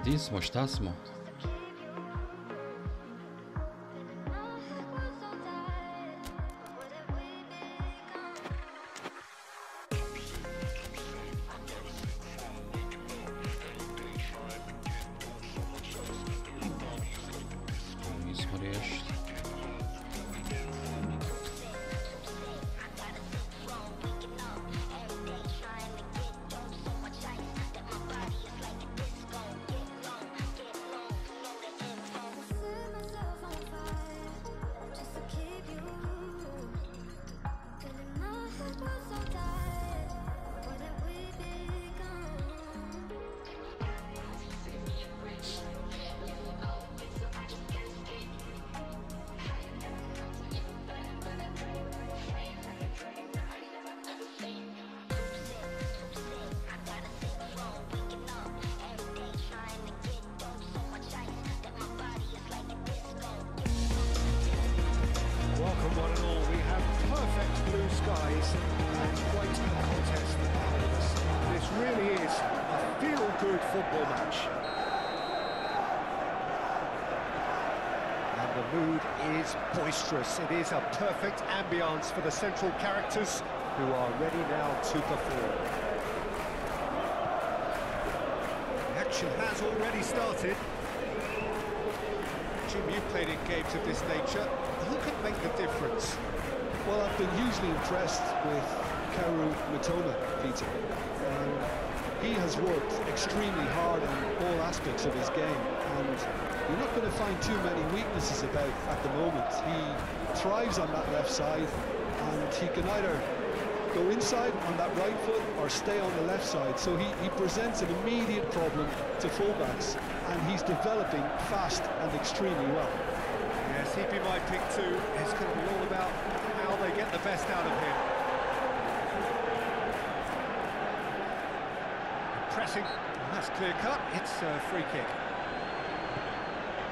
Di smo, šta smo? Nismo riješili. Football match. And the mood is boisterous. It is a perfect ambience for the central characters who are ready now to perform. The action has already started. Jim, you've played in games of this nature. Who can make the difference? Well, I've been hugely impressed with Kaoru Mitoma, Peter. He has worked extremely hard on all aspects of his game, and you're not going to find too many weaknesses about at the moment. He thrives on that left side, and he can either go inside on that right foot or stay on the left side, so he presents an immediate problem to fullbacks, and he's developing fast and extremely well. Yes, he'd be my pick too. It's going to be all about how they get the best out of him. Pressing, that's clear cut, it's a free kick.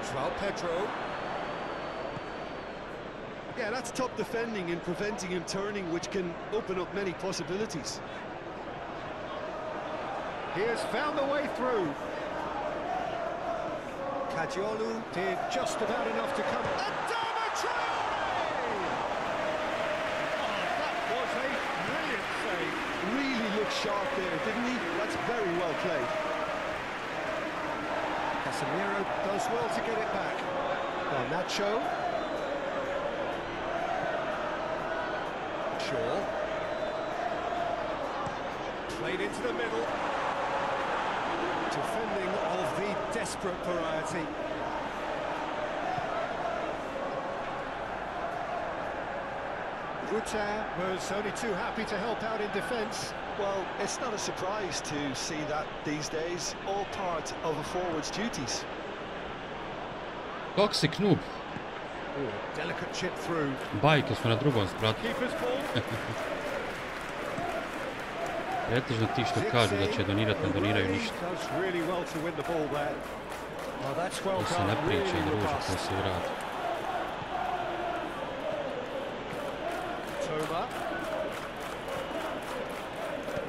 João Pedro. Yeah, that's top defending and preventing him turning, which can open up many possibilities. He has found the way through. Kadiolu did just about enough to come. Adama Traore! Oh, that was a brilliant save. Really looked sharp there, didn't he? That's very well played. Casemiro does well to get it back. Nacho. Shaw. Played into the middle. Defending of the desperate variety. Ruta was only too happy to help out in defence. Well, it's not a surprise to see that these days, all part of a forward's duties. Toxic noob. Ooh, delicate chip through. Bajke su na drugom spratu. Keeper's ball. Pretežno ti što kažu da će donirati, ne doniraju ništa. Does really well to win the ball there. Well, that's well To se done. ne priča Really druže robust. ko se uradi. Toma.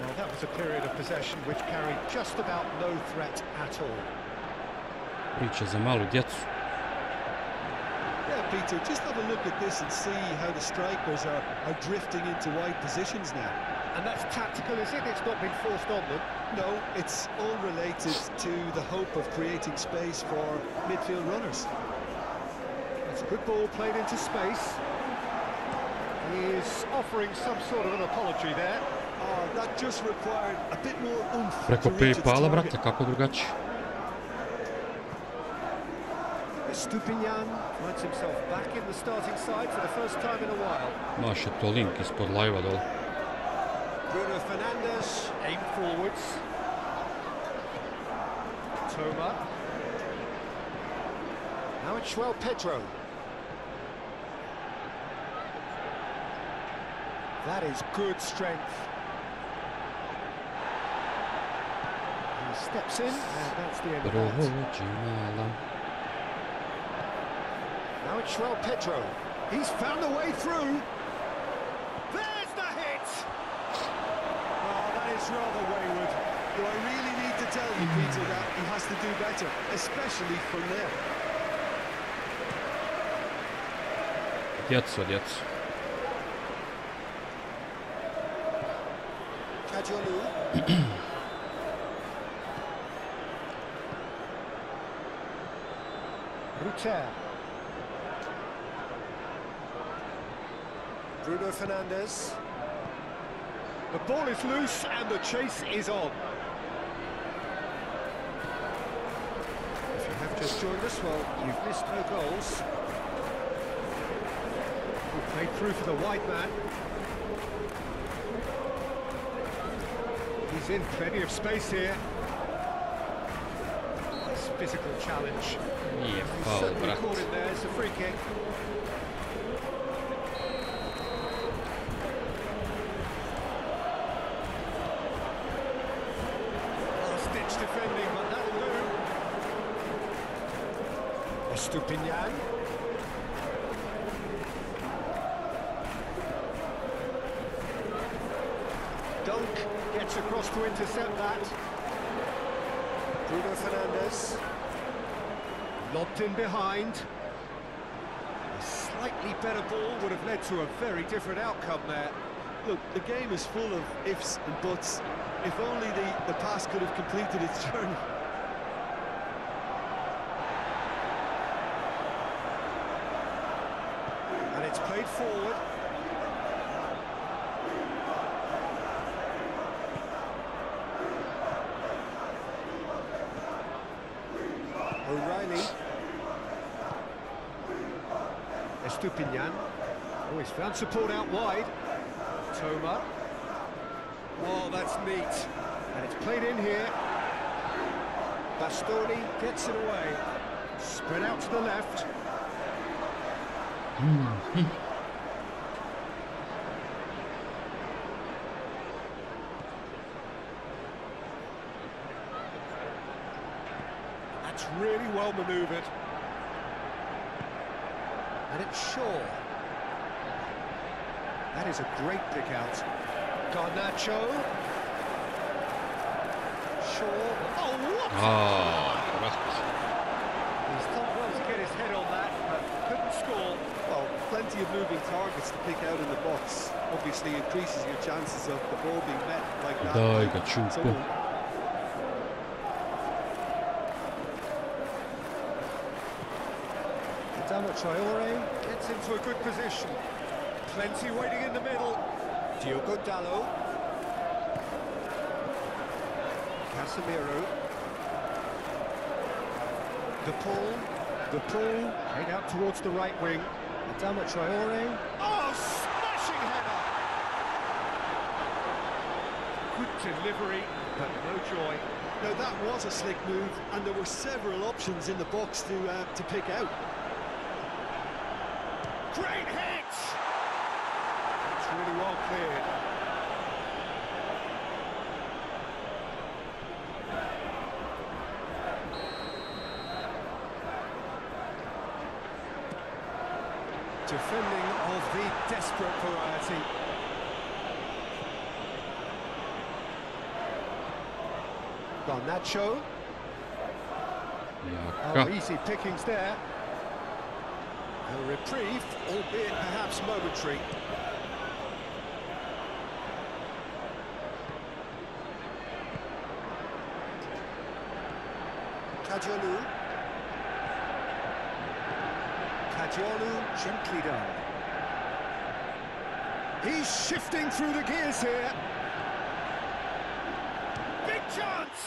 Well, that was a period of possession which carried just about no threat at all. Priča za malu djecu. Yeah, Peter, just have a look at this and see how the strikers are drifting into wide positions now. And that's tactical, is it? It's not been forced on them. No, it's all related to the hope of creating space for midfield runners. It's a good ball played into space. He is offering some sort of an apology there. That just required a bit more oomph. Preko to reach its PayPala, target. brate, kako drugačije. Stupinjan finds himself back in the starting side for the first time in a while. Naš je to link ispod live-a dole. Bruno Fernandes, aim forwards. Toma. Now it's João Pedro. That is good strength. He steps in, and that's the end of that. Now it's João Pedro. He's found a way through. There's the hit! Oh, that is rather wayward. Do I really need to tell you, Peter, that he has to do better, especially from there? Odjedź. Ruter. Bruno Fernandes. The ball is loose and the chase is on. If you have just joined us, well, you've missed no goals. Played through for the wide man. He's in plenty of space here. Nice physical challenge. Nije He's faul, certainly brat. caught him there. It's a free kick. Last-ditch defending, but that'll do. Estupinian. Dunk gets across to intercept that. Bruno Fernandes. Lobbed in behind. A slightly better ball would have led to a very different outcome there. Look, the game is full of ifs and buts. If only the pass could have completed its journey. And it's played forward. O'Reilly. Estupinian. Oh, he's found support out wide. Toma. Oh, that's neat. And it's played in here. Bastoni gets it away. Spread out to the left. That's really well manoeuvred. And it's Shaw. That is a great pick out. Garnacho. Shaw. Oh, what? Prachtig. He's done well to get his head on that, but couldn't score. Well, plenty of moving targets to pick out in the box. Obviously increases your chances of the ball being met like that. Daj ga čupo. Someone. Adama Traore gets into a good position. Plenty waiting in the middle. Diogo Dalot. Casemiro. The pull. Head out towards the right wing. Adama Traore. Oh, smashing header! Good delivery, but no joy. Now that was a slick move, and there were several options in the box to pick out. Great hit! It's really well cleared. Defending of the desperate variety. Garnacho. Oh, easy pickings there. A reprieve, albeit perhaps momentary. Cadiolu gently done. He's shifting through the gears here. Big chance!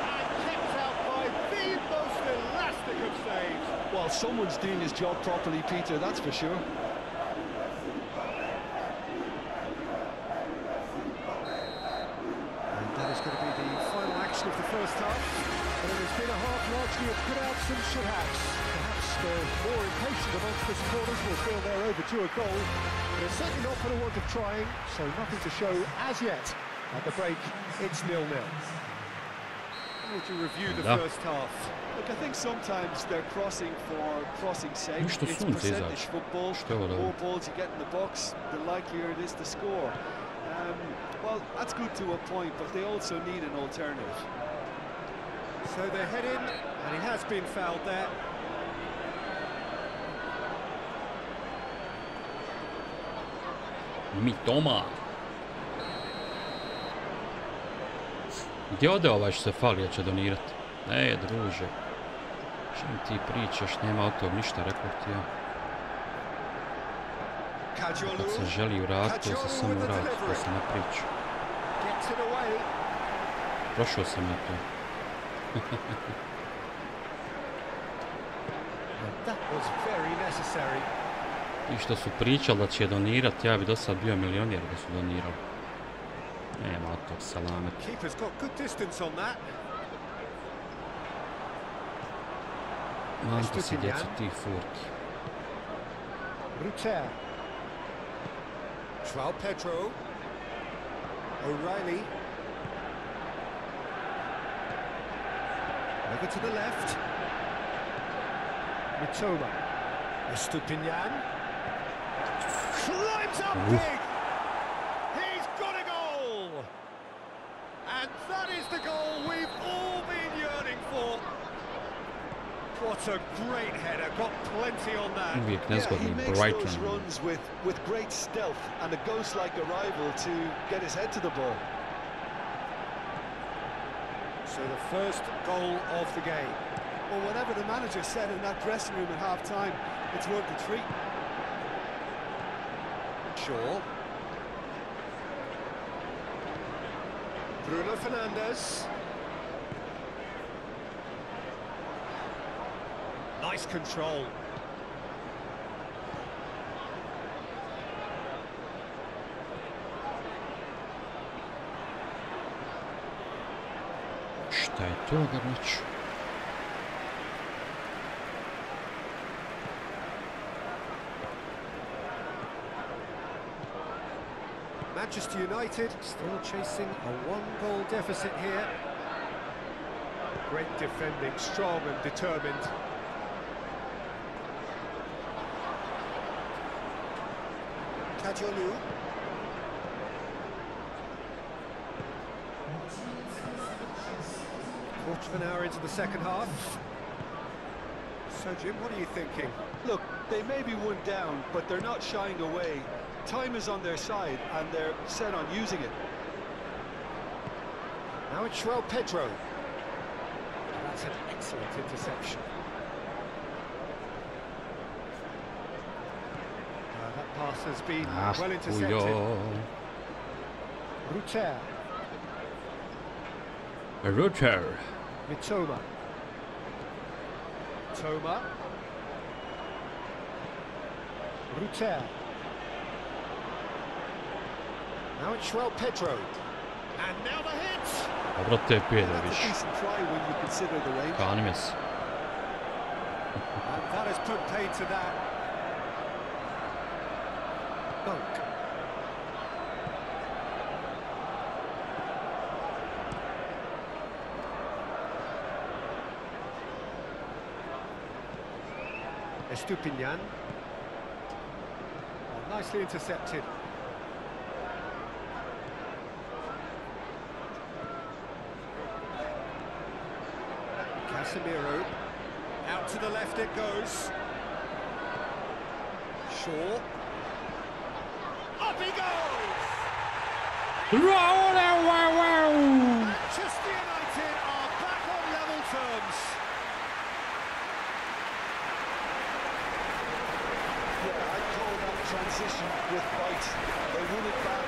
And kept out by the most elastic of saves. Well, someone's doing his job properly, Peter, that's for sure. And that is going to be the final action of the first half. But it has been a half largely of good-outs and should-haves. The more impatient amongst the supporters will feel they're overdue a goal, but it's certainly not for the want of trying, so nothing to show as yet. At the break, it's 0-0. able to review the Da. first half. Look, I think sometimes they're crossing for crossing's sake. Ništa It's sunce percentage izaći. football. Što je ovo The dobro? more balls you get in the box, the likelier it is to score. Well, that's good to a point, but they also need an alternative. So they head in, and he has been fouled there. Mitoma. Gdje ode ovaj što se falija će donirati? Druže. Čim ti pričaš, nema od tog ništa, rekao ti ja. Kad se želi vratiti, to se samo vrati, to se ne priča. Gets it away. Prošao sam ja to. That was very necessary. I što su pričali da će donirati, ja bi do sad bio milionjer da su donirali. Nema od tog salameta. Keeper's got good distance on that. Manjte se djecu tih furki. Ruter. Joao Pedro. O'Reilly. Over to the left. Mitoma. Estupinian. Climbs up big. He's got a goal. And that is the goal we've all been yearning for. What a great header, got plenty on that. Uvijek He nezgodni makes Brighton. those runs with great stealth and a ghost-like arrival to get his head to the ball. So the first goal of the game. Well, whatever the manager said in that dressing room at half-time, it's worth the treat. Shaw. Bruno Fernandes. Nice control. Šta je to, Grlić? Manchester United still chasing a one-goal deficit here. Great defending, strong and determined. Kajolu. Quarter of an hour into the second half. So, Jim, what are you thinking? Look, they may be one down, but they're not shying away. Time is on their side, and they're set on using it. Now it's Joao Pedro. That's an excellent interception. That pass has been well intercepted. Ruter. Ruter. Mitoma. Toma. Ruter. Now it's Joao Pedro. And now the hit! Dobro te Pedro, That's a viš. decent try when you consider the range. Kanim se. And that has put paid to that. Monk. Estupinian. Oh, nicely intercepted. Casemiro. Out to the left it goes. Shaw. Up he goes! Manchester United are back on level terms. Yeah, I'd call that transition with bite. They win it back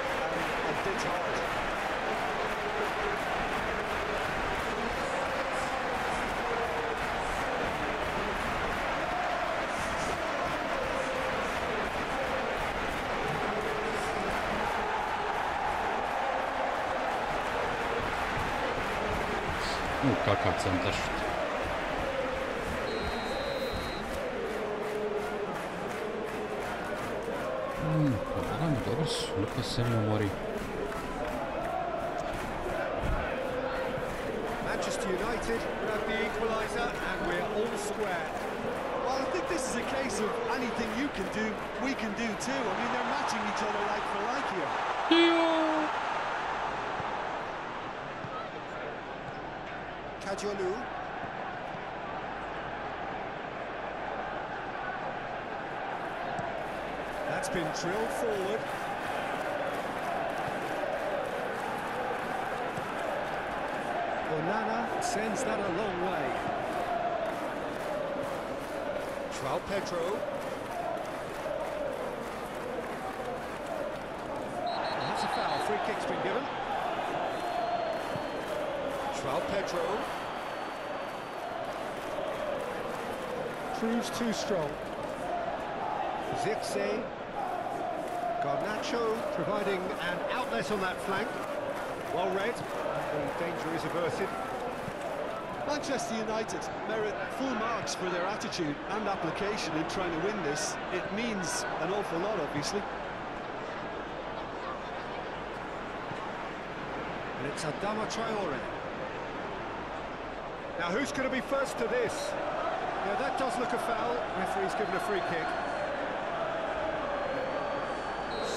and bit hard. Kakav centaršut. Naravno, dobro su, niko se ne umori. Manchester United United grab the equaliser, and we're all square. Well, I think this is a case of anything you can do, we can do too. I mean, they're matching each other like for like here. Kajolu. That's been drilled forward. Onana sends that a long way. João Pedro. That's a foul. Free kick's been given. João Pedro. Proves too strong. Zirkzee. Garnacho providing an outlet on that flank. Well read. The danger is averted. Manchester United merit full marks for their attitude and application in trying to win this. It means an awful lot, obviously. And it's Adama Traore. Now, who's going to be first to this? Yeah, that does look a foul. Referee's given a free kick.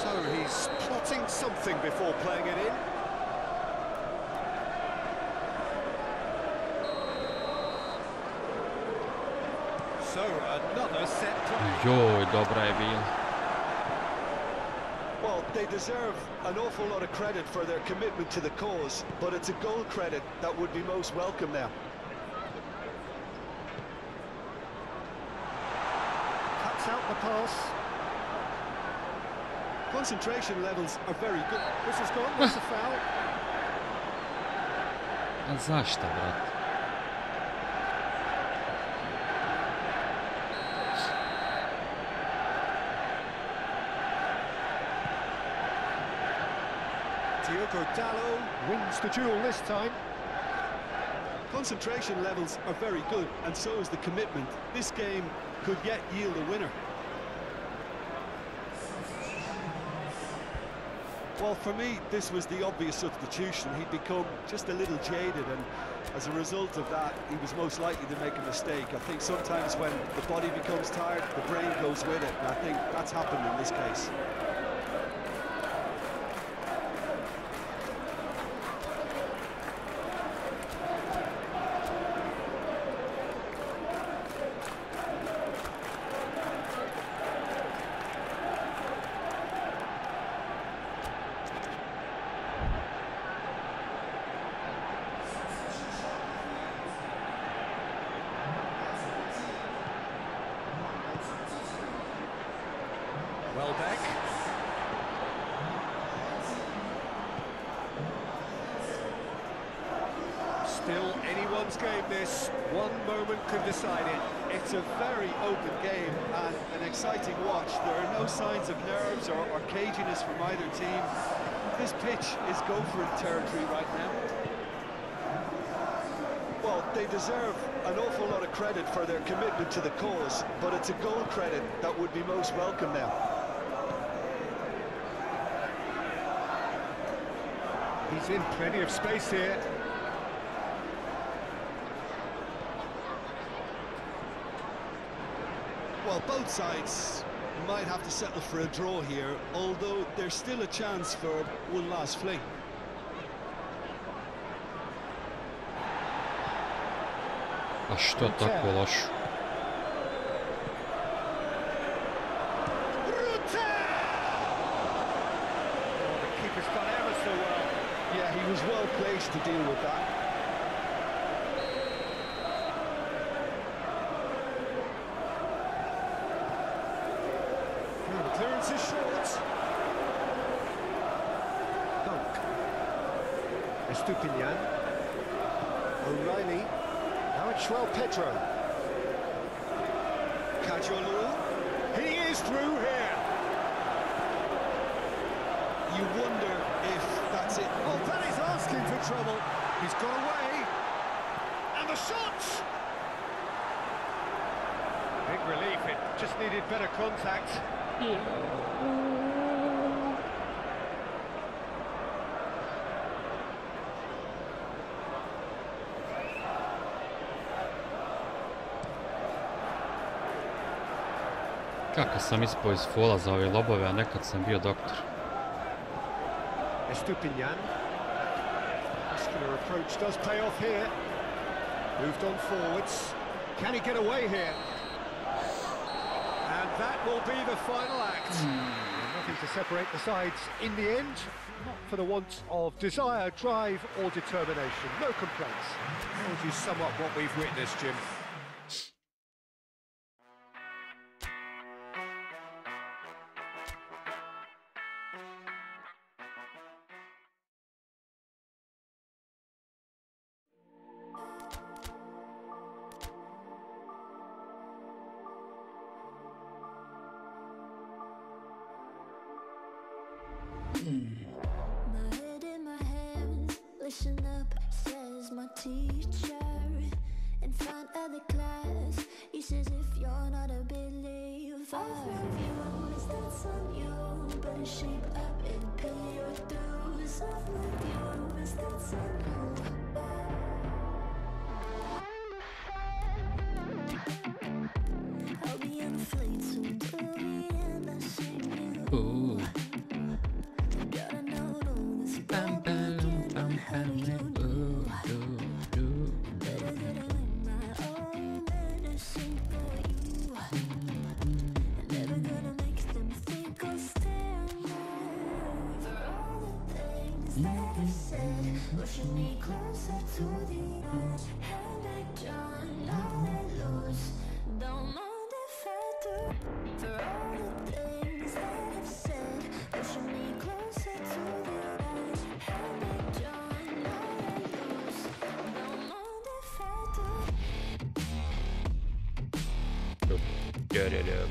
So he's plotting something before playing it in. So another set play. Joj, dobra je bila. Well, they deserve an awful lot of credit for their commitment to the cause, but it's a goal credit that would be most welcome now. Cuts out the pass. Concentration levels are very good. This has gone, that's a foul. A zašto, brat? Diogo Dalot wins the duel this time. Concentration levels are very good, and so is the commitment. This game could yet yield a winner. Well, for me, this was the obvious substitution. He'd become just a little jaded, and as a result of that, he was most likely to make a mistake. I think sometimes when the body becomes tired, the brain goes with it, and I think that's happened in this case. Welbeck. Still anyone's game this. One moment could decide it. It's a very open game and an exciting watch. There are no signs of nerves or caginess from either team. This pitch is go-for-it territory right now. Well, they deserve an awful lot of credit for their commitment to the cause, but it's a goal credit that would be most welcome now. He's in plenty of space here. Well, both sides might have to settle for a draw here, although there's still a chance for one last fling. A što tako loš? Yeah, he was well placed to deal with that. The clearance is short. Dunk. Estupinian. O'Reilly. Now it's João Pedro. Kajolu. He is through here. You wonder if that's it. Oh, that is asking for trouble. He's got away. And the shot! Big relief, it just needed better contact. Kako sam ispao iz fola za ove lobove, a nekad sam bio doktor. Estupinian. Muscular approach does pay off here. Moved on forwards. Can he get away here? And that will be the final act. Nothing to separate the sides in the end. Not for the want of desire, drive or determination. No complaints. How would you sum up what we've witnessed, Jim? My head in my hands, listen up, says my teacher. In front of the class, he says if you're not a believer, I'll love you, that's on you. Better shape up and pay your dues. I'll love you, that's on you. I'll be on the flight soon till the end, I sing you. Ooh. Gotta know this Bam, bam, bam, bam, ooh. better than in my own medicine for you. And never gonna make them think I'll stand there. For all the things that I said, pushing me closer to the edge. Hand back John, now let loose. Don't mind if I do. For all the things that I've said, pushing me closer to the edge. Hand back John, now let loose. Don't mind if I do. Get it up.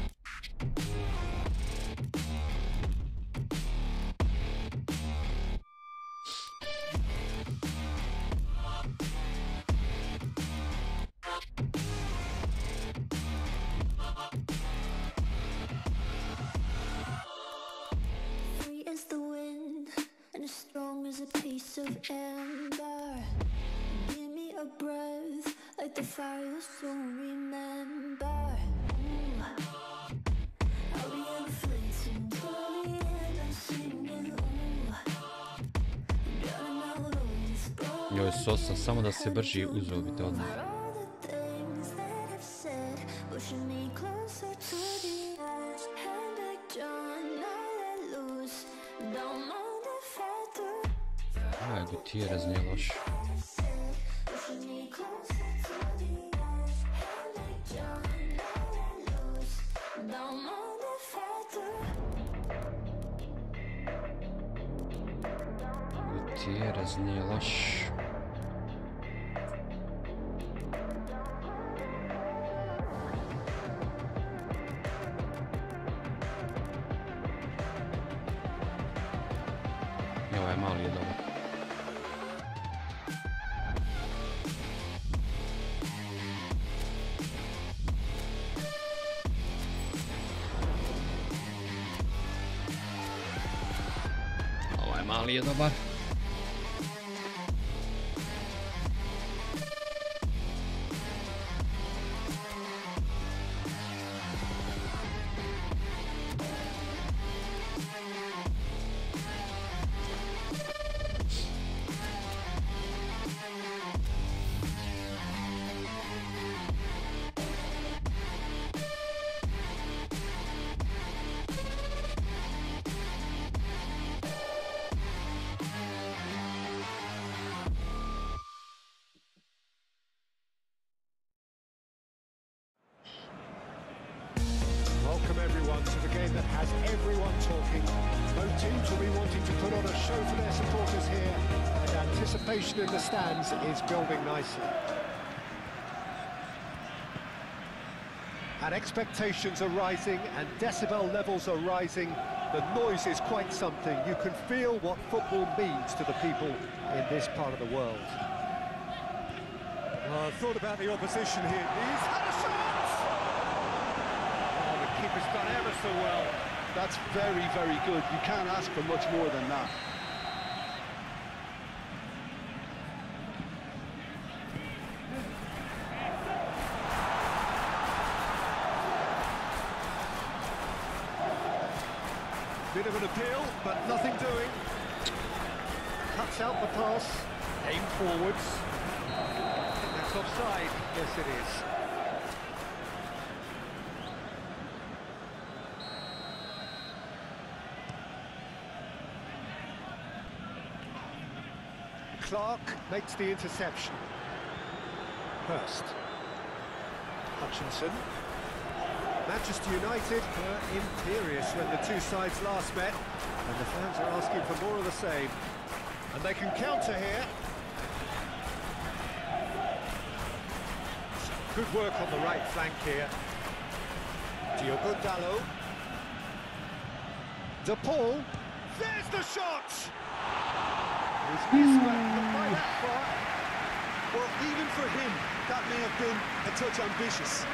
Free as the wind and as strong as a piece of amber. Give me a breath like the fire you'll soon remember. Ooh. I'll be on the flight soon till the end, I'm singing. Ooh. Gotta know those bones. Njoj sosa, samo da se brži uzubite odmah. For all the things that I've said, pushing me closer to the edge. Hand back John, now let loose. Don't mind if I do. Aj, Gutierrez nije loš. Pushing me closer to the edge. Hand back John, now let loose. Don't mind if I do. Gutierrez nije loš. I ovaj mali je dobar. Ovaj mali je dobar. Welcome everyone to the game that has everyone talking. Both teams will be wanting to put on a show for their supporters here, and anticipation in the stands is building nicely. And expectations are rising and decibel levels are rising. The noise is quite something. You can feel what football means to the people in this part of the world. Well, I thought about the opposition here. He's had a shot! Oh, the keeper's done ever so well. That's very, very good. You can't ask for much more than that. Bit of an appeal, but nothing doing. Cuts out the pass, aim forwards. That's offside. Yes, it is. Clark makes the interception. Hurst. Hutchinson. Manchester United were imperious when the two sides last met, and the fans are asking for more of the same. And they can counter here. Good work on the right flank here. Diogo Dalot. De Paul. There's the shot! His Isma can buy that far. Well, even for him, that may have been a touch ambitious.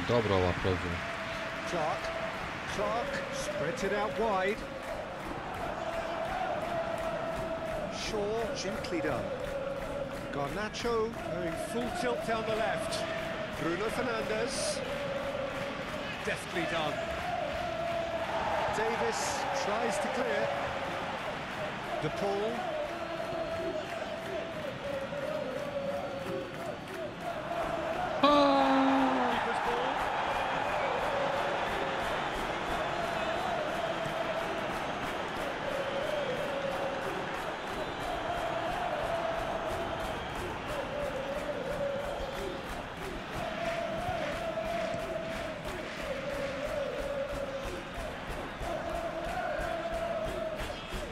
Dobro ova prozor. Clark spreads it out wide. Shaw gently done. Garnacho going full tilt down the left. Bruno Fernandes. Deftly done. Davis tries to clear. De Paul. Keeper's ball.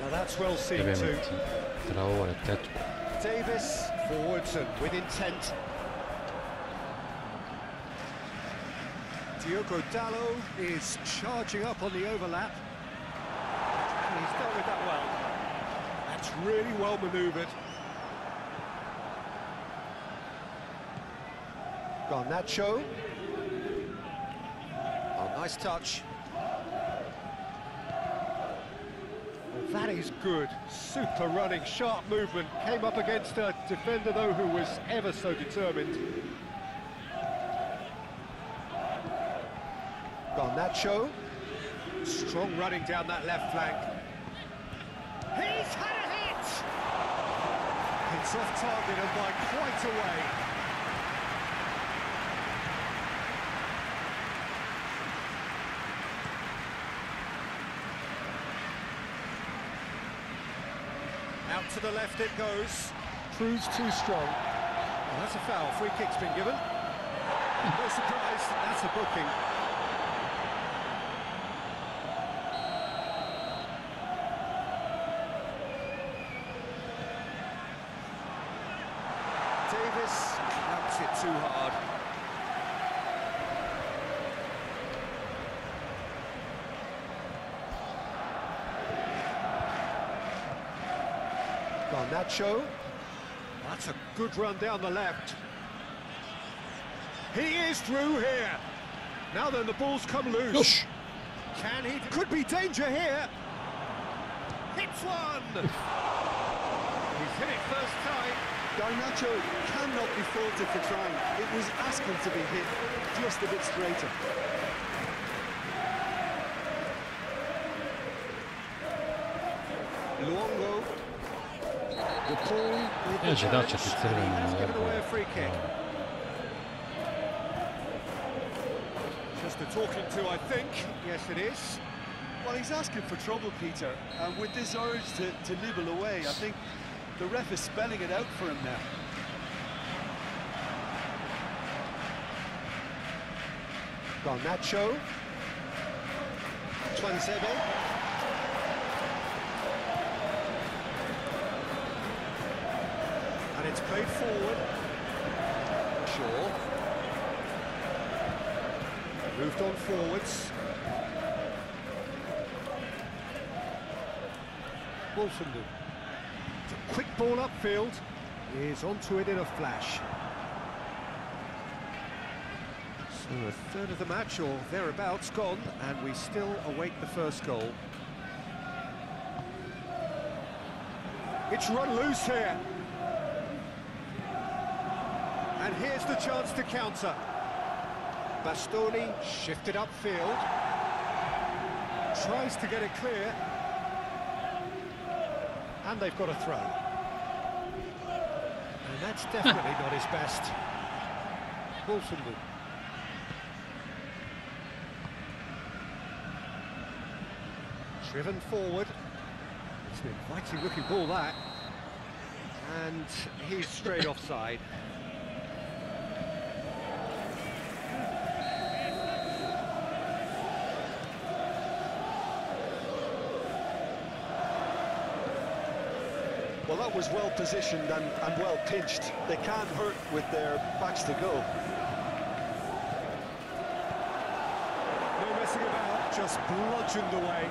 Now that's well seen too. Traore, tetku. Davis forwards and with intent. Diogo Dalot is charging up on the overlap. He's dealt with that well. That's really well manoeuvred. Garnacho. Oh, nice touch. Well, that is good. Super running, sharp movement. Came up against a defender, though, who was ever so determined. Garnacho. Strong running down that left flank. He's had a hit! It's off target and by quite a way. Out to the left it goes. Proves too strong. Well, that's a foul. Free kick's been given. No surprise, that's a booking. Davis counts it too hard. Garnacho. That's a good run down the left. He is through here. Now then, the ball's come loose. Yosh. Can he? Could be danger here. Hits one. He's hit it first time. Garnacho cannot be faulted for trying. It was asking to be hit just a bit straighter. Luongo. De Paul with the Ježe, dat će challenge, ti and he crveno has na given away a odbor. free kick. Just a talking to, I think. Yes, it is. Well, he's asking for trouble, Peter, and with this urge to nibble away, I think the ref is spelling it out for him now. Garnacho. Twansebe. And it's played forward. Shaw. Moved on forwards. Wolfenden. It's a quick ball upfield. He is onto it in a flash. So a third of the match or thereabouts gone, and we still await the first goal. It's run loose here. And here's the chance to counter. Bastoni shifted upfield. Tries to get it clear. And they've got a throw. And that's definitely not his best. Wolfenwood. Driven forward. It's an inviting looking ball, that. And he's straight offside. Well, that was well positioned and well pinched. They can't hurt with their backs to go. No messing about, just bludgeoned away.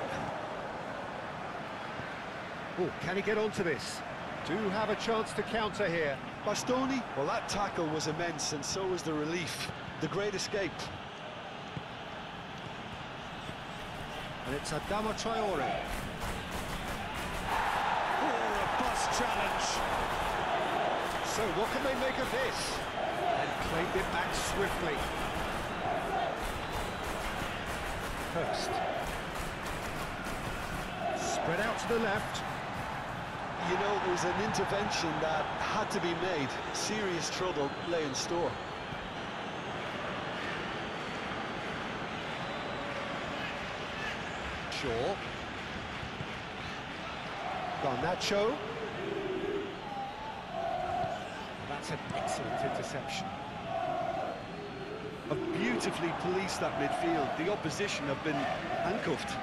Oh, can he get onto this? Do have a chance to counter here. Bastoni, well, that tackle was immense, and so was the relief. The great escape. And it's Adama Traore. Challenge. So what can they make of this? And claimed it back swiftly. Hurst. Spread out to the left. You know, it was an intervention that had to be made. Serious trouble lay in store. Shaw. Garnacho. That's an excellent interception. Have beautifully policed that midfield. The opposition have been handcuffed.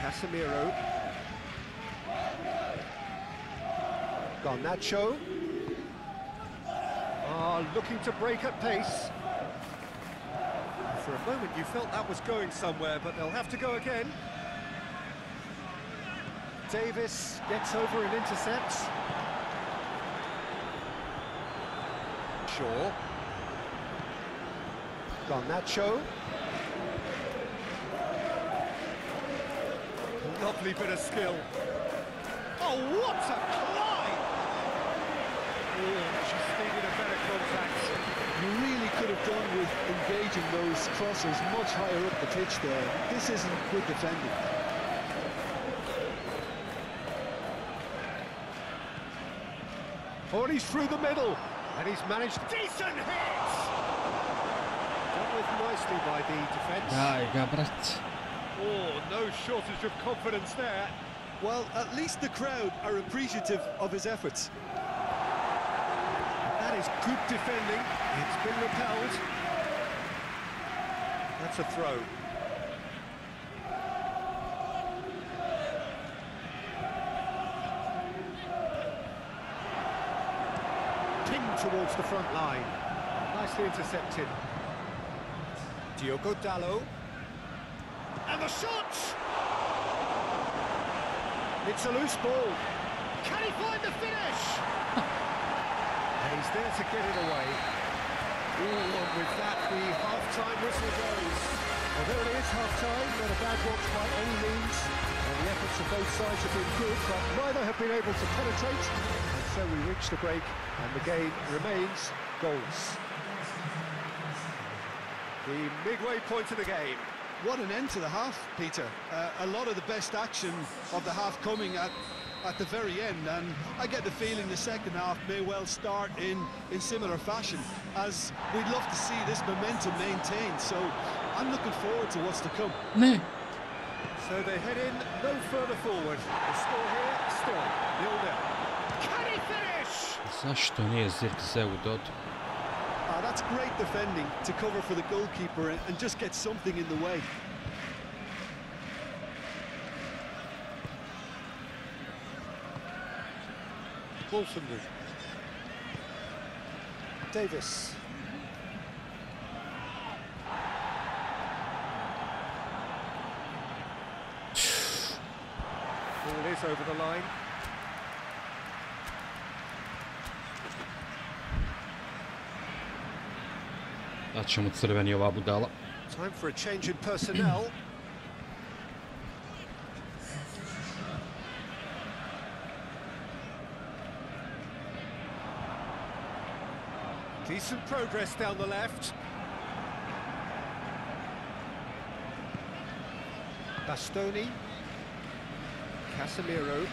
Casemiro. Garnacho. Looking to break at pace. For a moment you felt that was going somewhere, but they'll have to go again. Davis gets over and intercepts. Shaw. Garnacho. Lovely bit of skill. Oh, what a climb! Oh, she's needed a better contact. You really could have done with engaging those crossers much higher up the pitch there. This isn't good defending. Oh, and he's through the middle, and he's managed decent hits. Dealt with nicely by the defence. Daj ga, brat. Oh, no shortage of confidence there. Well, at least the crowd are appreciative of his efforts. That is good defending. It's been repelled. That's a throw. Towards the front line. Nicely intercepted. Diogo Dalot. And the shot! It's a loose ball. Can he find the finish? And he's there to get it away. Ooh, and with that, the half-time whistle goes. Well, there it is, half-time. Not a bad watch by any means. And the efforts of both sides have been good, but neither have been able to penetrate. And so we reach the break, and the game remains goals. The midway point of the game. What an end to the half, Peter. A lot of the best action of the half coming at the very end, and I get the feeling the second half may well start in similar fashion, as we'd love to see this momentum maintained. So I'm looking forward to what's to come. Ne. So they head in no further forward. The score here still 0-0. Can he finish? Zašto nije Zirkzee u dodu? That's great defending to cover for the goalkeeper and just get something in the way. Wolfenwood. Davis. Ball is over the line. Da će mu crveni ova budala. Time for a change in personnel. Decent progress down the left. Bastoni, Casemiro,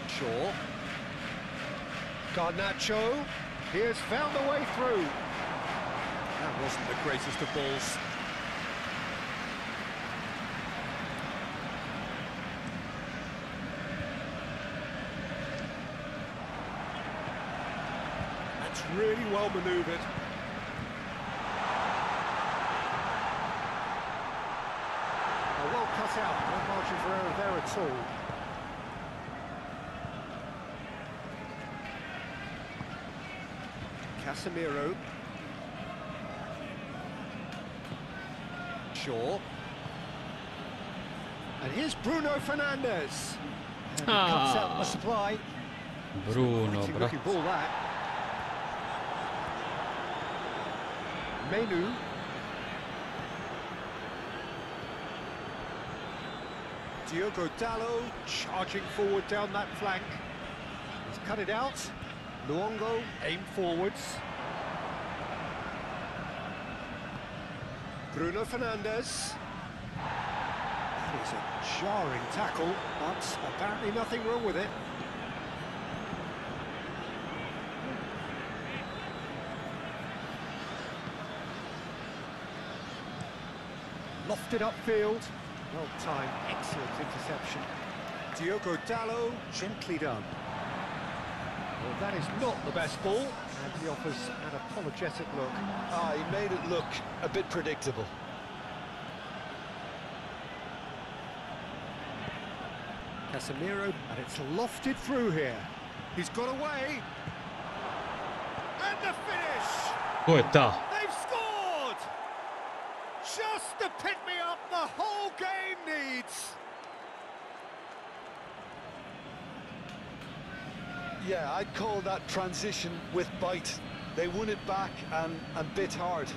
Shaw, Garnacho, he has found a way through. That wasn't the greatest of balls. That's really well manoeuvred. Well cut out, no margin for error there at all. Casemiro. Shaw. And here's Bruno Fernandes. And he cuts out the supply. Bruno, Looking brat. ball that. Menu. Diogo Dalot charging forward down that flank. He's cut it out. Luongo aim forwards. Bruno Fernandes. That is a jarring tackle, but apparently nothing wrong with it. Lofted upfield. Well timed, excellent interception. Diogo Dalot, gently done. Well, that is not the best ball, and he offers an apologetic look. Ah, he made it look a bit predictable. Casemiro, and it's lofted through here. He's got away. And the finish! Ko je ta? They've scored! Just the pick-me-up the whole game needs. Yeah, I'd call that transition with bite. They won it back and bit hard.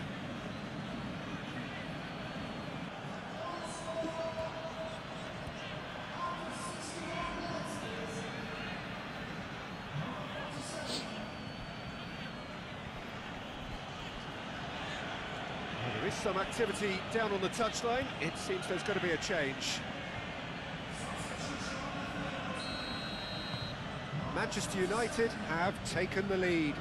There is some activity down on the touchline. It seems there's going to be a change. Manchester United have taken the lead.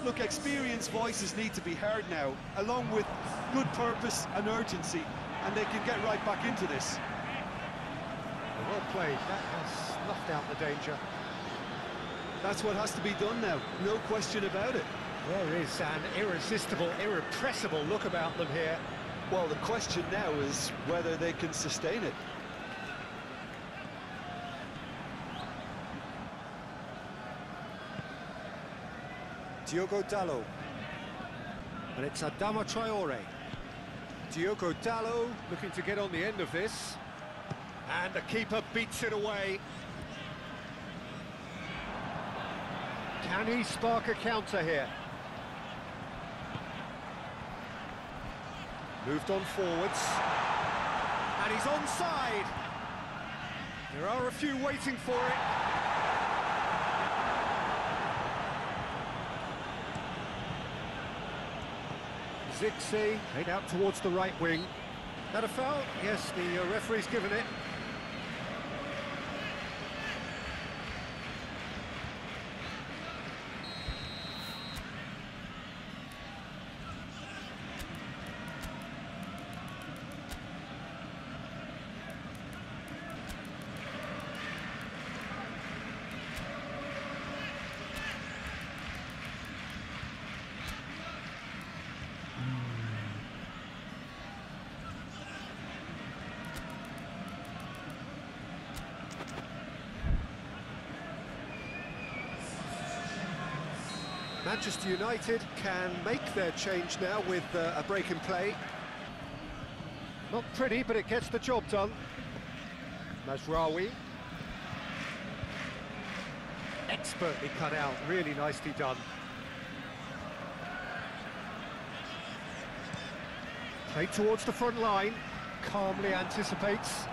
Look, experienced voices need to be heard now, along with good purpose and urgency, and they can get right back into this. Well played, that has snuffed out the danger. That's what has to be done now, no question about it. There is an irresistible, irrepressible look about them here. Well, the question now is whether they can sustain it. Diogo Dalot. And it's Adama Traore. Diogo Dalot looking to get on the end of this. And the keeper beats it away. Can he spark a counter here? Moved on forwards. And he's onside. There are a few waiting for it. Zixi, head out towards the right wing. That a foul? Yes, the referee's given it. Manchester United can make their change now with a break in play. Not pretty, but it gets the job done. Mazraoui. Expertly cut out, really nicely done. Play towards the front line, calmly anticipates.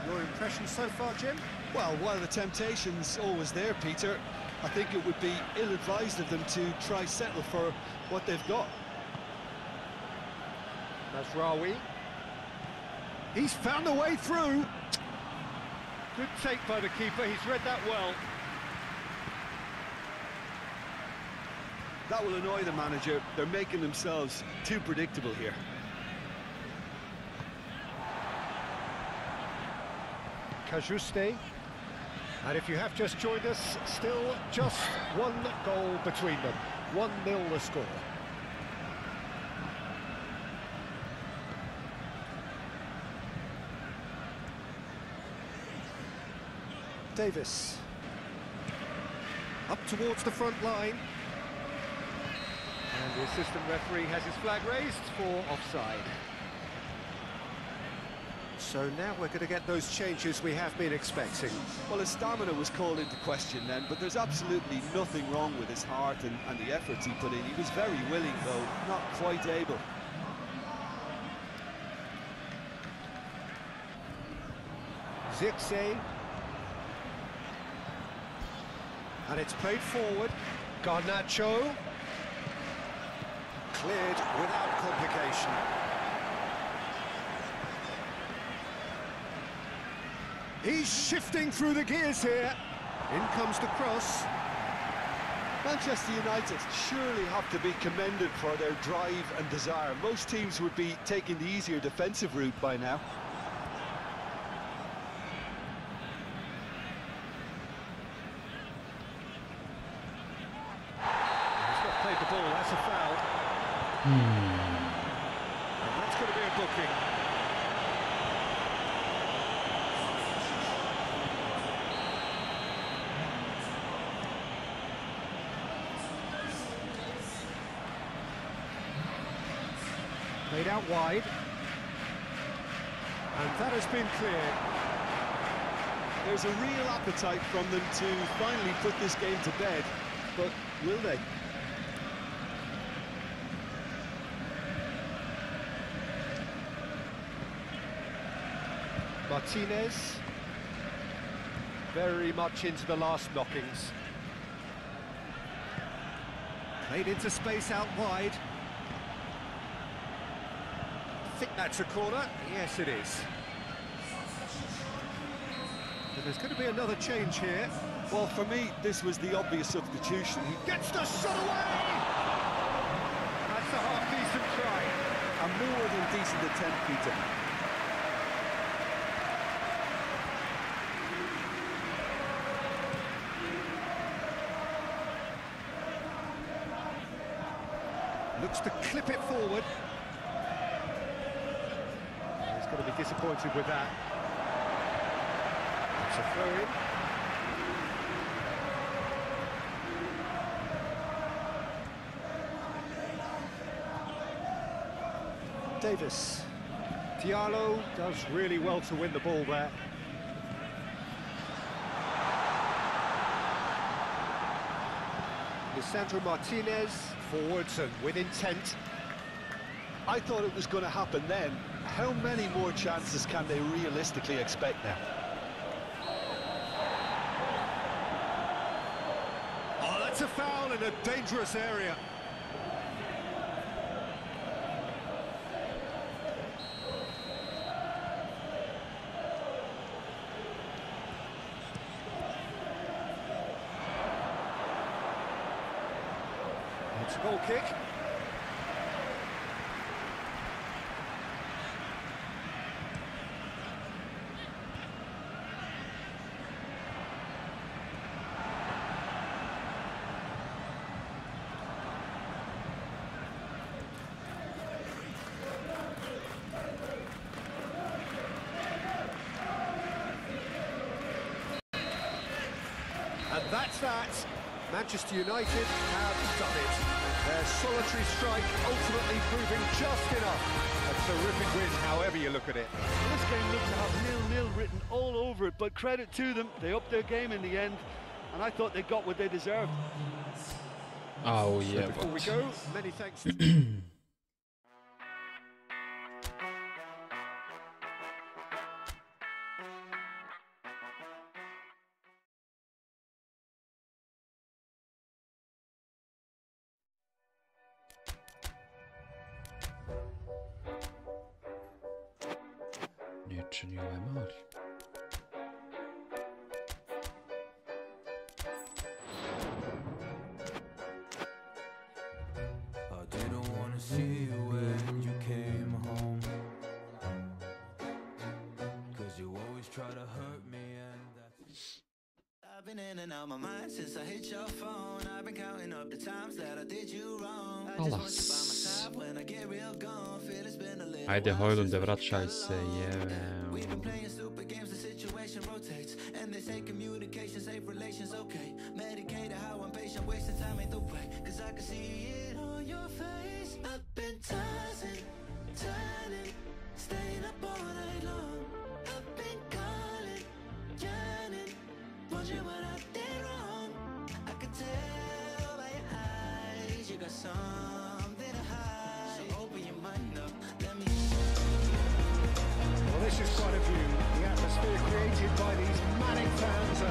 Your impression so far, Jim? Well, while the temptation's always there, Peter, I think it would be ill-advised of them to try settle for what they've got. Masraoui. He's found a way through. Good take by the keeper, he's read that well. That will annoy the manager. They're making themselves too predictable here. Kućište. And if you have just joined us, still just one goal between them. 1-0 the score. Davis. Up towards the front line. And the assistant referee has his flag raised for offside. So now we're going to get those changes we have been expecting. Well, his stamina was called into question then, but there's absolutely nothing wrong with his heart and the efforts he put in. He was very willing, though, not quite able. Zirkzee. And it's played forward. Garnacho. Cleared without complication. He's shifting through the gears here. In comes the cross. Manchester United surely have to be commended for their drive and desire. Most teams would be taking the easier defensive route by now. He's not played the ball, that's a foul. And that's going to be a booking. Played out wide. And that has been cleared. There's a real appetite from them to finally put this game to bed, but will they? Martinez. Very much into the last knockings. Played into space out wide. I think that's a corner. Yes, it is. And there's going to be another change here. Well, for me, this was the obvious substitution. He Gets the shot away! That's a half-decent try. a more than decent attempt, Peter. Looks to clip it forward. He's going to be disappointed with that. It's a throw-in. Davis. Diallo does really well to win the ball there. Lisandro Martinez, forwards and with intent. I thought it was going to happen then. How many more chances can they realistically expect now? Oh, that's a foul in a dangerous area. It's a goal kick. And that's that. Manchester United have done it. Their solitary strike ultimately proving just enough. A terrific win, however you look at it. This game looked to have 0-0 written all over it, but credit to them, they upped their game in the end, and I thought they got what they deserved. Oh yeah, Before we but go, many thanks. Bačen je ovaj mali. Alas. Ajde Hojlunde, vraćaj se, jeve. This is quite a view. The atmosphere created by these manic fans, a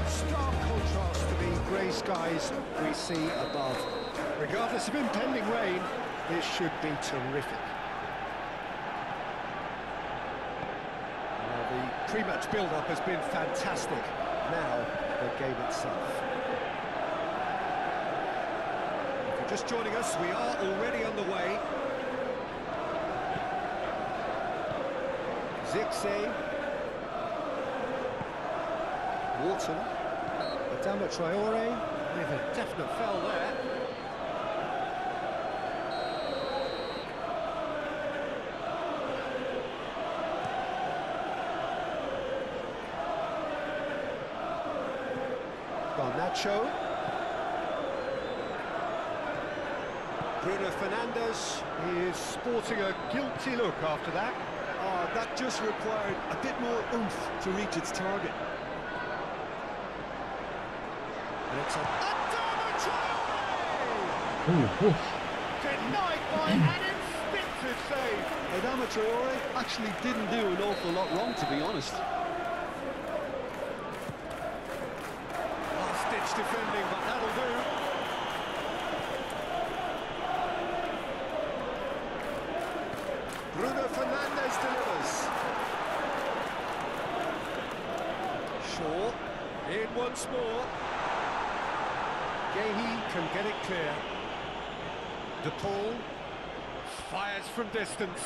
stark contrast to the grey skies we see above. Regardless of impending rain, this should be terrific. The pre-match build-up has been fantastic. Now, the game itself. If you're just joining us, we are already on the way. Zixi, Walton, Adama Traore with a definite foul there. Garnacho, Bruno Fernandes is sporting a guilty look after that. That just required a bit more oomph to reach its target. And it's Adama Traore! Denied by an instinctive save. Adama Traore actually didn't do an awful lot wrong, to be honest. Last-ditch defending, but that'll do. Bruno Fernandes delivers. Shaw in once more. Gehi can get it clear. De Paul fires from distance.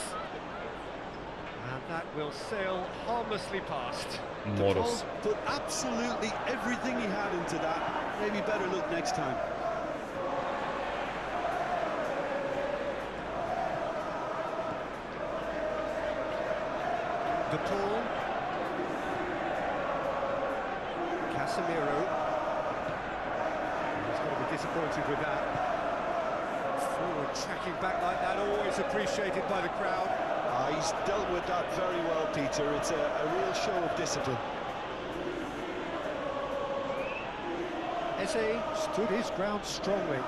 And that will sail harmlessly past. Moros. Put absolutely everything he had into that. Maybe better look next time. De Paul, Casemiro, he's going to be disappointed with that. Forward tracking back like that, always appreciated by the crowd. He's dealt with that very well, Peter. It's a real show of discipline. Eze stood his ground strongly.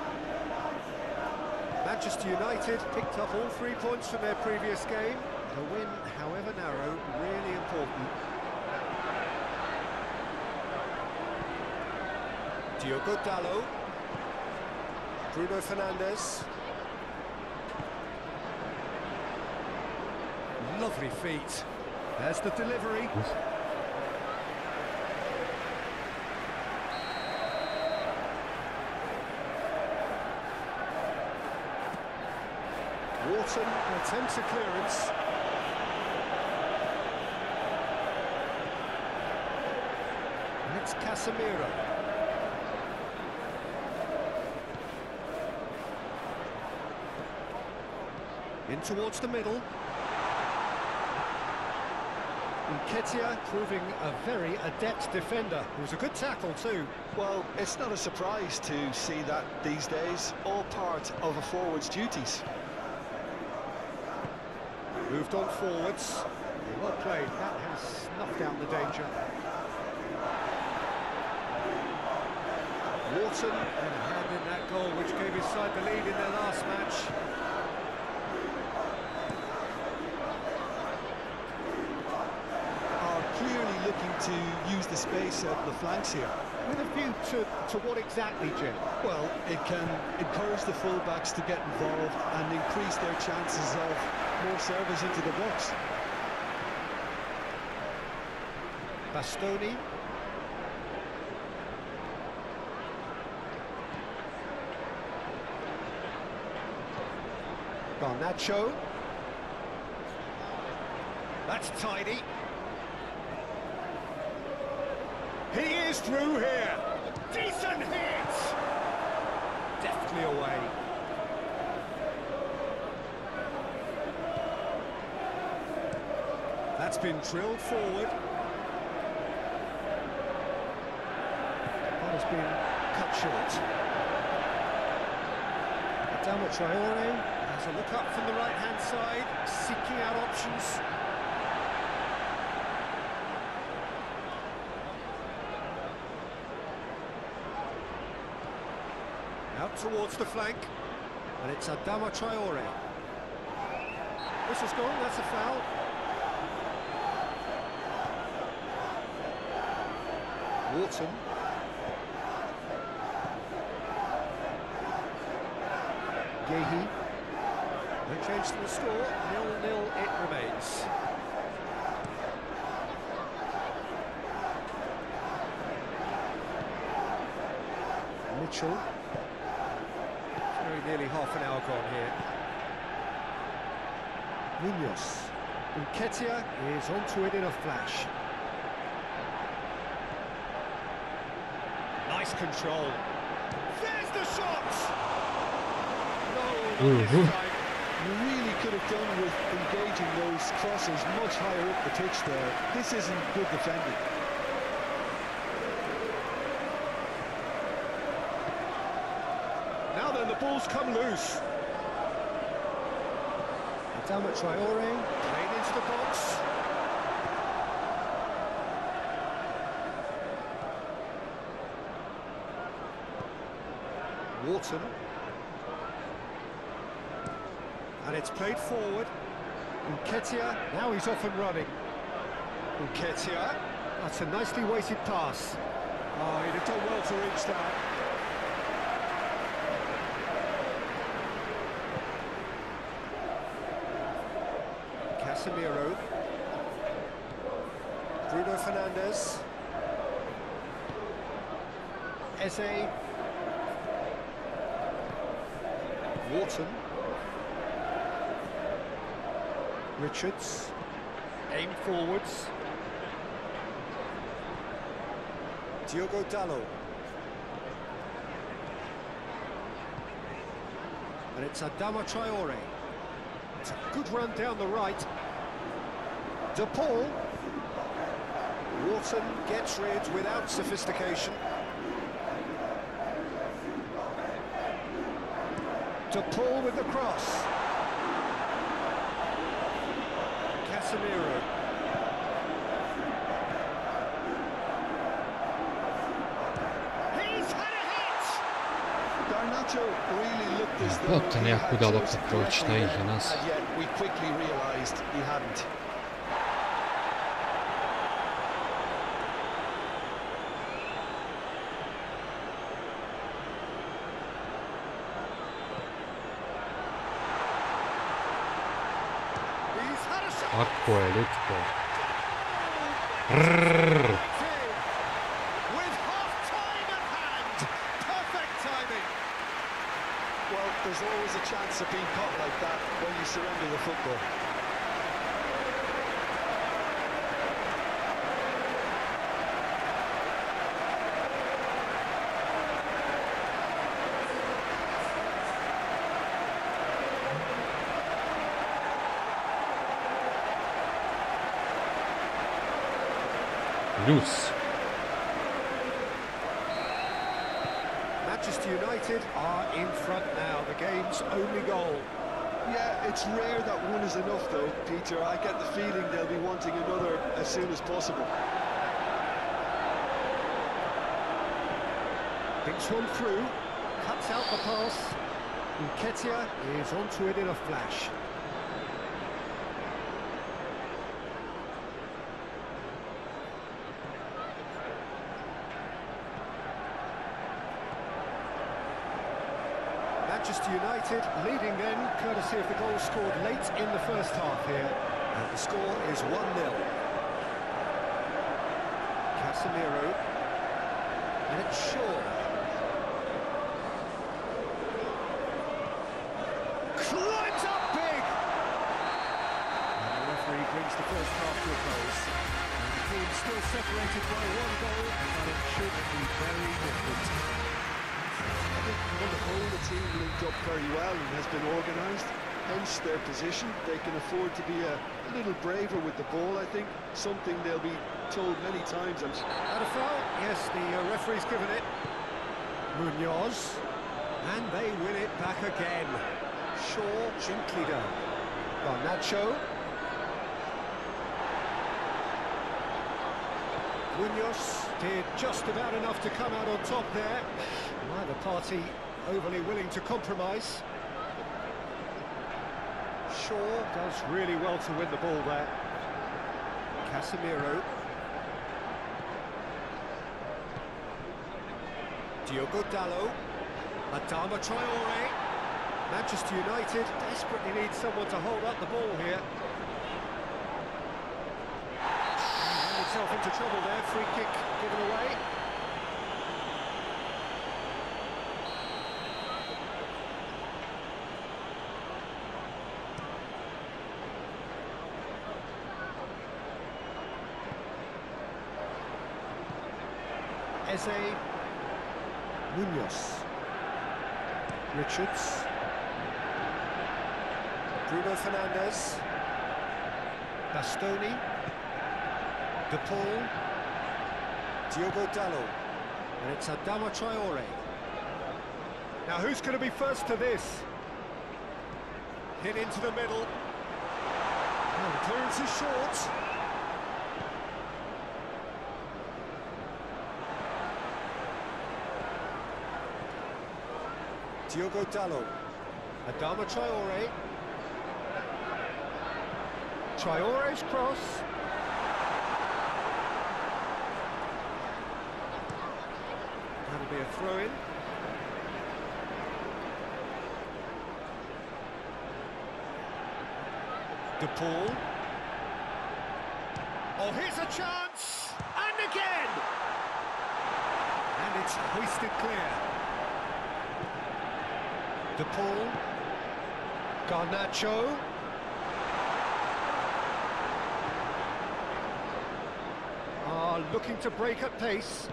Manchester United picked up all 3 points from their previous game. The win, however narrow, really important. Diogo Dalot, Bruno Fernandes. Lovely feet. There's the delivery. Walton attempts a clearance. It's Casemiro. In towards the middle. Nketiah proving a very adept defender. It was a good tackle too. Well, it's not a surprise to see that these days. All part of a forward's duties. Moved on forwards. Well played. That has snuffed out the danger. Walton had a hand in that goal which gave his side the lead in their last match. Are clearly looking to use the space at the flanks here. With a view to what exactly, Jim? Well, it can encourage the fullbacks to get involved and increase their chances of more service into the box. Bastoni. Garnacho. That's tidy. He is through here. Decent hit. Deftly away. That's been drilled forward. That has been cut short. Adama Traore has a look up from the right-hand side, seeking out options. Out towards the flank, and it's Adama Traore. Whistle's gone, that's a foul. Wharton. Yehi. No change to the score, 0-0 it remains. Mitchell. Very nearly half an hour gone here. Munoz. Nketiah is onto it in a flash. Nice control. There's the shot! No, not this time. You really could have done with engaging those crosses much higher up the pitch there. This isn't good defending. Now then, the ball's come loose. Adama Traore, played into the box. Wharton. And it's played forward. Nketiah, now he's off and running. Nketiah, that's a nicely weighted pass. Oh, he'd have done well to reach that. Casemiro. Bruno Fernandes. Eze. Wharton. Richards. Aim forwards. Diogo Dalot. And it's Adama Traore. It's a good run down the right. De Paul. Wharton gets rid without sophistication. De Paul with the cross. Casemiro. He's had a hit! Garnacho really looked as though Bota he nekako had da chosen lopta the proći right da way, ide nas. and yet we quickly realised he hadn't. He's had a shot! Kako je litko. With half-time at hand! Perfect timing! Well, there's always a chance of being caught like that when you surrender the football. Ljus. Manchester United are in front now, the game's only goal. Yeah, it's rare that one is enough though, Peter. I get the feeling they'll be wanting another as soon as possible. Thinks one through, cuts out the pass. Nketiah is onto it in a flash. Manchester United leading then, courtesy of the goal scored late in the first half here. And the score is 1-0. Casemiro. And it's Shaw. Climbs up big! And the referee brings the first half to a close. And the team still separated by 1 goal, but it should be very different. I think on the whole the team linked up very well and has been organised, hence their position. They can afford to be a little braver with the ball, I think, something they'll be told many times. And a foul? Yes, the referee's given it. Munoz, and they win it back again. Shaw gently down. Garnacho. Munoz did just about enough to come out on top there. Neither party overly willing to compromise. Shaw does really well to win the ball there. Casemiro. Diogo Dalot. Adama Traore. Manchester United desperately need someone to hold up the ball here. He ran himself into trouble there. Free kick given away. Eze. Munoz. Richards. Bruno Fernandes. Bastoni. De Paul. Diogo Dalot. And it's Adama Traore. Now who's going to be first to this? Hit into the middle. Oh, the clearance is short. Diogo Dalot. Adama Traore. Traore's cross. That'll be a throw-in. De Paul. Oh, here's a chance! And again! And it's hoisted clear. De Paul. Garnacho. Looking to break at pace.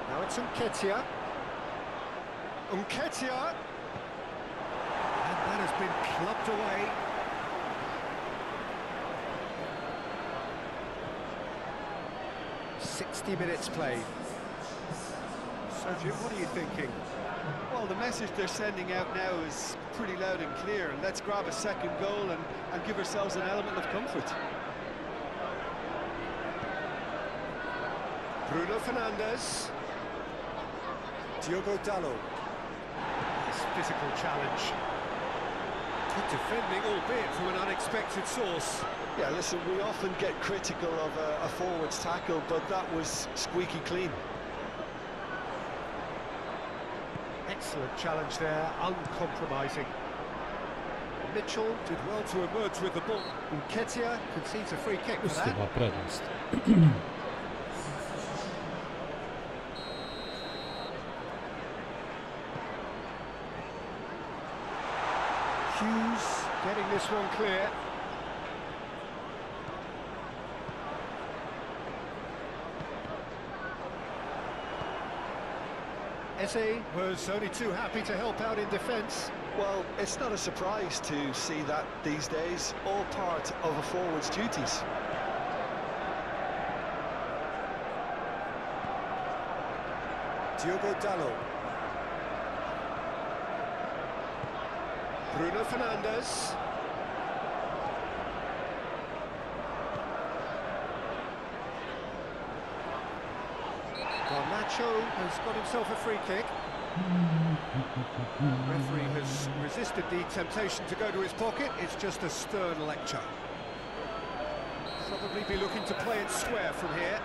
Now it's Nketiah. Nketiah. And that has been clubbed away. "60 minutes played." Sergio, what are you thinking? Well, the message they're sending out now is pretty loud and clear. Let's grab a second goal and give ourselves an element of comfort. Bruno Fernandes. Diogo Dalot. This physical challenge. Good defending, albeit from an unexpected source. Yeah, listen, we often get critical of a forward's tackle, but that was squeaky clean. Excellent challenge there, uncompromising. Mitchell did well to emerge with the ball. Nketiah concedes a free kick for that. Pustiva prednost. Hughes getting this one clear. Eze was only too happy to help out in defence. Well, it's not a surprise to see that these days, all part of a forward's duties. Diogo Dalot. Bruno Fernandes. Garnacho has got himself a free kick. The referee has resisted the temptation to go to his pocket. It's just a stern lecture. Probably be looking to play it square from here.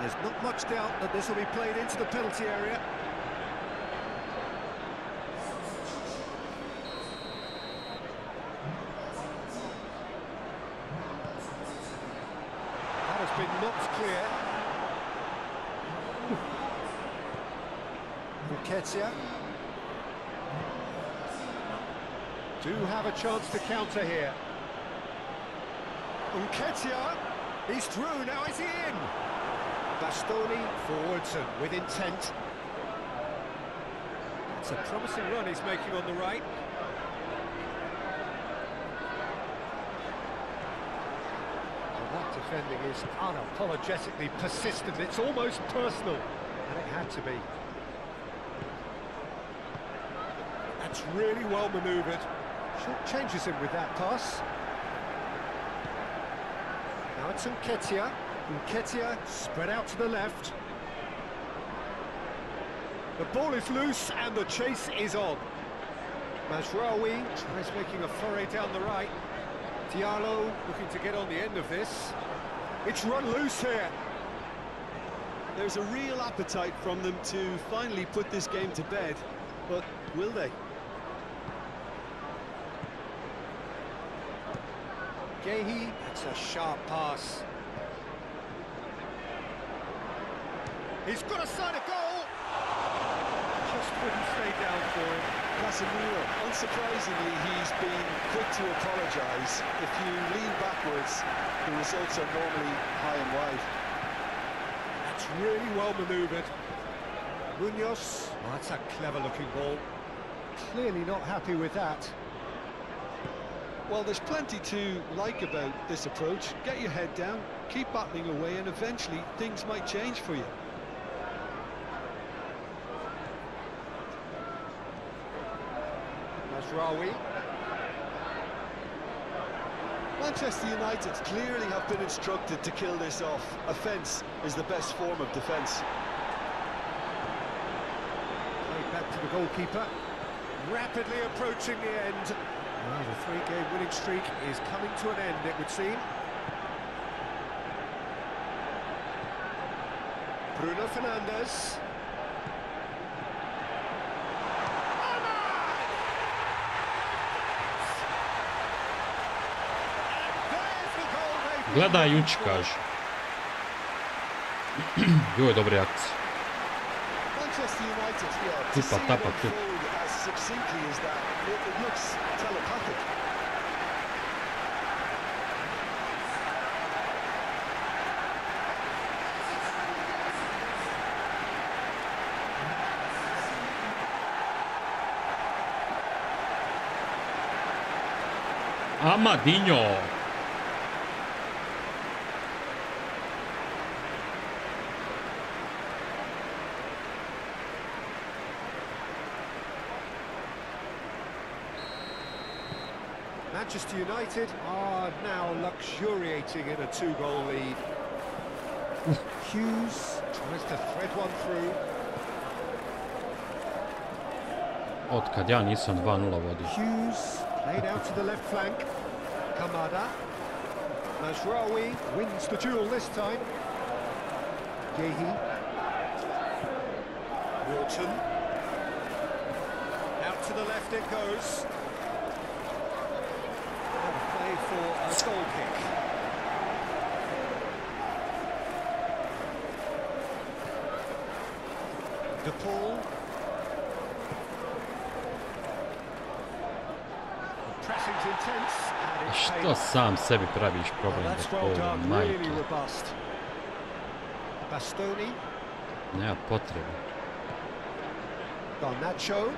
There's not much doubt that this will be played into the penalty area. That has been knocked clear. Nketiah do have a chance to counter here. Nketiah, he's through, now is he in? Bastoni forwards and with intent. It's a promising run he's making on the right. Well, that defending is unapologetically persistent, it's almost personal, and it had to be. That's really well manoeuvred. Short changes him with that pass. Now it's Nketiah. Nketiah spread out to the left. The ball is loose and the chase is on. Mazraoui tries making a foray down the right. Diallo looking to get on the end of this. It's run loose here. There's a real appetite from them to finally put this game to bed, but will they? Gehi, that's a sharp pass. He's got a side of goal! Just couldn't stay down for him. Casemiro, unsurprisingly, he's been quick to apologise. If you lean backwards, the results are normally high and wide. That's really well manoeuvred. Munoz, oh, that's a clever-looking ball. Clearly not happy with that. Well, there's plenty to like about this approach. Get your head down, keep battling away, and eventually things might change for you. Mazraoui. Manchester United clearly have been instructed to kill this off. Offence is the best form of defence. Played back to the goalkeeper. Rapidly approaching the end. Well, the three-game winning streak is coming to an end, it would seem. Bruno Fernandes. Gledajući, kaže. Joj, dobre akcije. Manchester United, yeah, Tupa, tapa, tup. as succinctly as that, it looks telepathic. Amadinho. Manchester United are now luxuriating in a two-goal lead. Hughes tries to thread one through. Od kad ja nisam 2-0 vodio. Hughes played out to the left flank. Kamera. Mazraoui wins the duel this time. Gehi. Wharton. Out to the left it goes. Play for a goal kick. De Paul. The pressing's intense and it's Što sam sebi praviš problem da that's well ovo done, majke? really robust. Bastoni. Nema potrebe. Garnacho.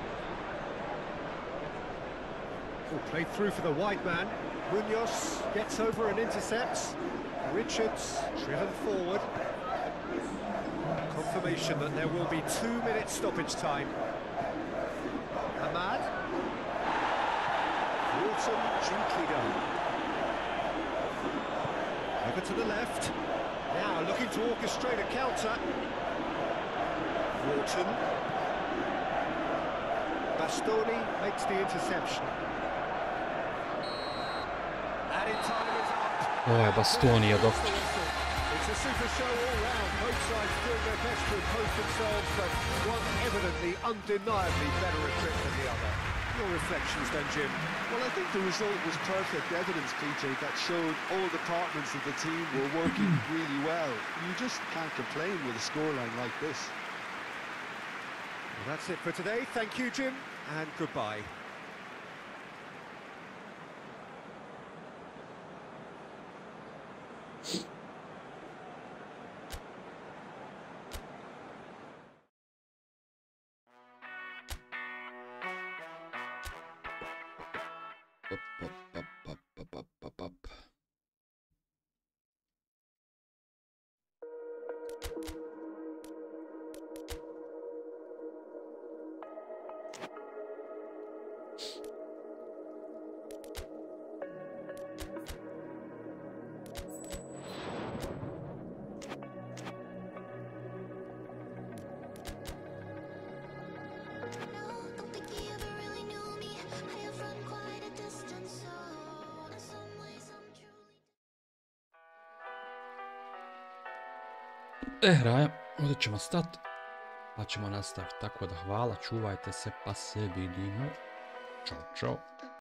Played through for the wide man. Munoz gets over and intercepts. Richards driven forward. Confirmation that there will be 2 minutes stoppage time. Ahmad. Wharton gently done. Over to the left. Now looking to orchestrate a counter. Wharton. Bastoni makes the interception. Ovo je Bastoni od Opstanak. It's a super show all round. Both sides doing their best to impose themselves, but one evidently, undeniably better equipped than the other. Your reflections then, Jim? Well, I think the result was perfect evidence, Peter, that showed all departments of the team were working really well. You just can't complain with a scoreline like this. Well, that's it for today. Thank you, Jim, and goodbye. Raja, ovdje ćemo stati, pa ćemo nastaviti, tako da hvala, čuvajte se, pa se vidimo, čao čao.